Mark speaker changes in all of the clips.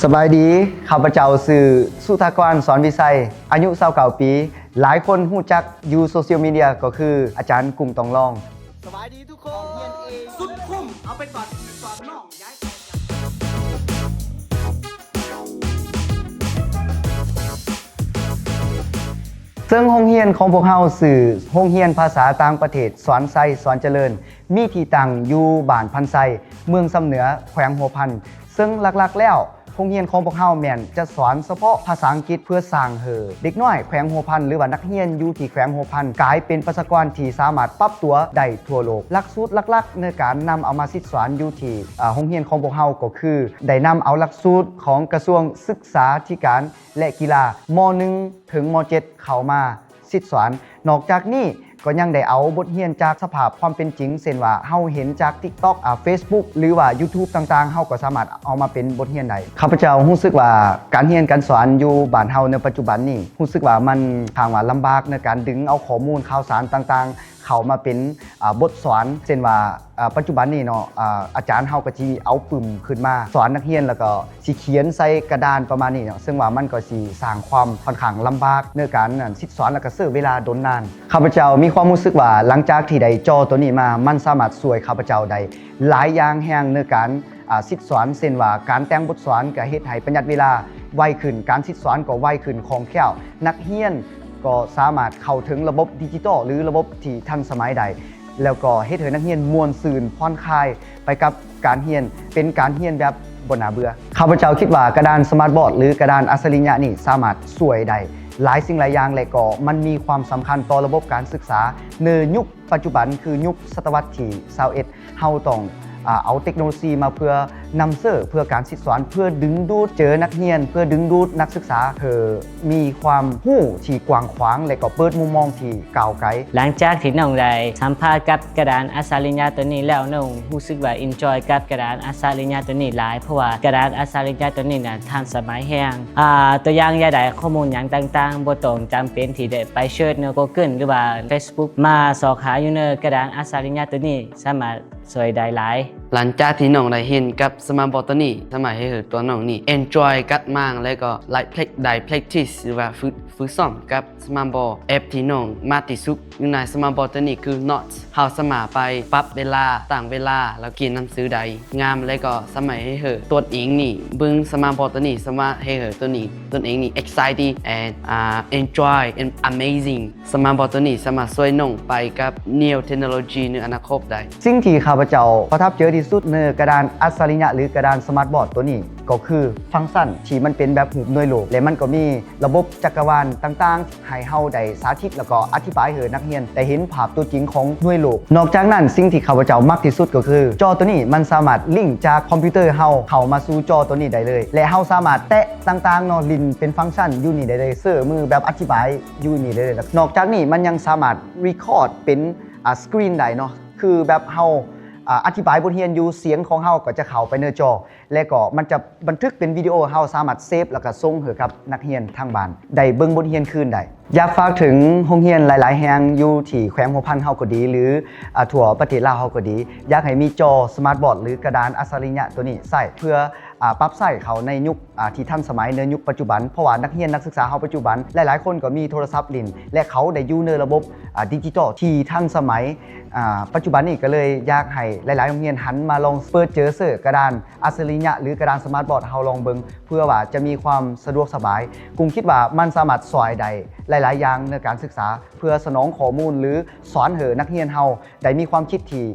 Speaker 1: สบายดีข้าพเจ้าสื่อสุธากรสอนวิสัยอายุ29 ปีหลายคนรู้จักอยู่โซเชียลมีเดียก็คืออาจารย์กุ้งตองรอง
Speaker 2: สบายดีทุกคนเรียนเองสุดคุ้มเอาไปก่อนน้องย้าย
Speaker 1: ซึ่งโรงเรียนของพวกเราสื่อโรงเรียนภาษาต่างประเทศสอนไซสอนเจริญมีที่ตั้งอยู่บ้านพันไซเมืองสำเหนือแขวงหัวพันซึ่งหลักๆแล้วโรงเรียนของพวกเราแม่นจะสอนเฉพาะภาษาอังกฤษเพื่อสร้างเด็กน้อยแขวงหัวพันหรือว่านักเรียนอยู่ที่แขวงหัวพันกลายเป็นประชากรที่สามารถปรับตัวได้ทั่วโลกหลักสูตรหลักๆในการนำเอามาสอนอยู่ที่โรงเรียนของพวกเราก็คือได้นำเอาหลักสูตรของกระทรวงศึกษาธิการและกีฬาม.1 ถึงม.7 เข้ามาสอนนอกจากนี้ก็ยังได้เอาบทเรียนจากสภาพความเป็นจริงเช่นว่าเฮาเห็นจาก TikTok Facebook หรือว่า YouTube ต่างๆเฮาก็สามารถเอามาเป็นบทเรียนได้ข้าพเจ้ารู้สึกว่าการเรียนการสอนอยู่บ้านเฮาในปัจจุบันนี้รู้สึกว่ามันทางว่าลำบากในการดึงเอาข้อมูลข่าวสารต่างๆเข้ามาเป็นบทสอนเช่นว่าปัจจุบันนี้เนาะอาจารย์เฮาก็สิเอาปึ้มขึ้นมาสอนนักเรียนแล้วก็สิเขียนใส่กระดานประมาณนี้เนาะซึ่งว่ามันก็สิสร้างความค่อนข้างลำบากในการสอนแล้วก็เสียเวลาดนนานข้าพเจ้ามีความรู้สึกว่าหลังจากที่ได้จอตัวนี้มามันสามารถช่วยข้าพเจ้าได้หลายอย่างแห่งในการสอนเช่นว่าการแต่งบทสอนก็เฮ็ดให้ประหยัดเวลาไวขึ้นการสอนก็ไวขึ้นคล่องแคล่วนักเรียนก็สามารถเข้าถึงระบบดิจิทัลหรือระบบที่ทันสมัยใดแล้วก็เฮ็ดให้นักเรียนม่วนซื่นผ่อนคลายไปกับการเรียนเป็นการเรียนแบบบ่น่าเบื่อข้าพเจ้าคิดว่ากระดานสมาร์ทบอร์ดหรือกระดานอัจฉริยะนี่สามารถช่วยได้หลายสิ่งหลายอย่างและก็มันมีความสำคัญต่อระบบการศึกษาในยุคปัจจุบันคือยุคศตวรรษที่21เฮาต้องเอาเทคโนโลยีมาเพื่อนำเสนอเพื่อการสอนเพื่อดึงดูดเจอนักเรียนเพื่อดึงดูดนักศึกษามีความรู้ที่กว้างขวางและก็เปิดมุมมองที่ก้าวไกล
Speaker 3: หลังจากที่น้องได้สัมภาษณ์กับกระดานอัจฉริยะตัวนี้แล้วน้องรู้สึกว่า enjoy กับกระดานอัจฉริยะตัวนี้หลายเพราะว่ากระดานอัจฉริยะตัวนี้น่ะทันสมัยแฮงตัวอย่างอย่าได้ข้อมูลอย่างต่างๆบ่ต้องจำเป็นที่ได้ไปเสิร์ชใน Google หรือว่า Facebook มาสอบหาอยู่ในกระดานอัจฉริยะตัวนี้สามารถช่วยได้หลาย
Speaker 4: หลังจากที่น้องได้เห็นกับสมาร์ทบอร์ดตัวนี้ทำให้ตัวน้องนี่ enjoy กับมากแล้วก็ได้ practice หรือว่าฝึกซ้อมกับสมาร์ทบอร์ดแอปที่น้องมาที่สุดอยู่ในสมาร์ทบอร์ดตัวนี้คือ Notes เฮาสามารถไปปรับเวลาต่างเวลาแล้วเขียนหนังสือได้งามแล้วก็สมัยให้ตัวเองนี่เบิ่งสมาร์ทบอร์ดตัวนี้สามารถให้ตัวเองนี่ exciting and enjoy and amazing สมาร์ทบอร์ดตัวนี้สามารถช่วยน้องไปกับ new technology ในอนาคตได้
Speaker 1: สิ่งที่ข้าพเจ้าประทับใจที่สุดในกระดานอัจฉริยะหรือกระดานสมาร์ทบอร์ดตัวนี้ก็คือฟังก์ชันที่มันเป็นแบบหูหน่วยโลกและมันก็มีระบบจักรวาลต่างๆให้เฮาได้สาธิตแล้วก็อธิบายให้นักเรียนได้เห็นภาพตัวจริงของหน่วยโลกนอกจากนั้นสิ่งที่ข้าพเจ้ามักที่สุดก็คือจอตัวนี้มันสามารถลิงก์จากคอมพิวเตอร์เฮาเข้ามาสู่จอตัวนี้ได้เลยและเฮาสามารถแตะต่างๆเนาะลินเป็นฟังก์ชันอยู่นี่ได้เลยเสื้อมือแบบอธิบายอยู่นี่ได้เลยนอกจากนี้มันยังสามารถรีคอร์ดเป็นสกรีนได้เนาะคือแบบเฮาอธิบายบทเรียนอยู่เสียงของเฮาก็จะเข้าไปในจอและก็มันจะบันทึกเป็นวิดีโอเฮาสามารถเซฟแล้วก็ส่งให้กับนักเรียนทางบ้านได้เบิ่งบทเรียนคืนได้อยากฝากถึงโรงเรียนหลายๆแห่งอยู่ที่แขวงหัวพันเฮาก็ดีหรือทั่วประเทศลาวเฮาก็ดีอยากให้มีจอสมาร์ทบอร์ดหรือกระดานอัจฉริยะตัวนี้ใส่เพื่อปรับใส่เขาในยุคที่ทันสมัยในยุคปัจจุบันเพราะว่านักเรียนนักศึกษาเฮาปัจจุบันหลายๆคนก็มีโทรศัพท์ลิ้นและเขาได้อยู่ในระบบดิจิทัลที่ทันสมัยปัจจุบันนี้ก็เลยอยากให้หลายๆโรงเรียนหันมาลองเปิดเจอเสื้อกระดานอัจฉริยะหรือกระดานสมาร์ทบอร์ดเฮาลองเบิ่งเพื่อว่าจะมีความสะดวกสบายกุ้งคิดว่ามันสามารถสอยได้หลายๆอย่างในการศึกษาเพื่อสนองข้อมูลหรือสอนให้นักเรียนเฮาได้มีความคิดที่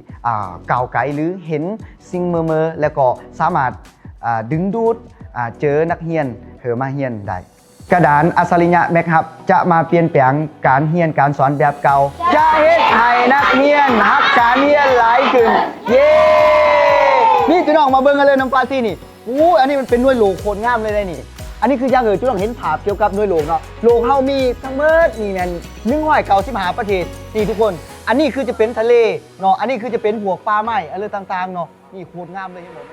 Speaker 1: ก้าวไกลหรือเห็นสิ่งเมื่อแล้วก็สามารถดึงดูดเจอนักเรียนมาเรียนได้กระดานอัจฉริยะแม็กฮับจะมาเปลี่ยนแปลงการเรียนการสอนแบบเก่าจะเฮ็ดให้นักเรียนฮักการเรียนหลายขึ้นเย้นี่จุน้องมาเบิ่งกันเลยน้ำปลาซี่นี่อันนี้มันเป็นหน่วยโลกโคตรงามเลยนี่อันนี้คืออยากจุน้องเห็นภาพเกี่ยวกับหน่วยโลกเนาะโลกเฮามีทั้งหมดนี่แม่น195ประเทศนี่ทุกคนอันนี้คือจะเป็นทะเลเนาะอันนี้คือจะเป็นพวกป่าไม้อะไรต่างๆเนาะนี่โคตรงามเลยเห็นบ่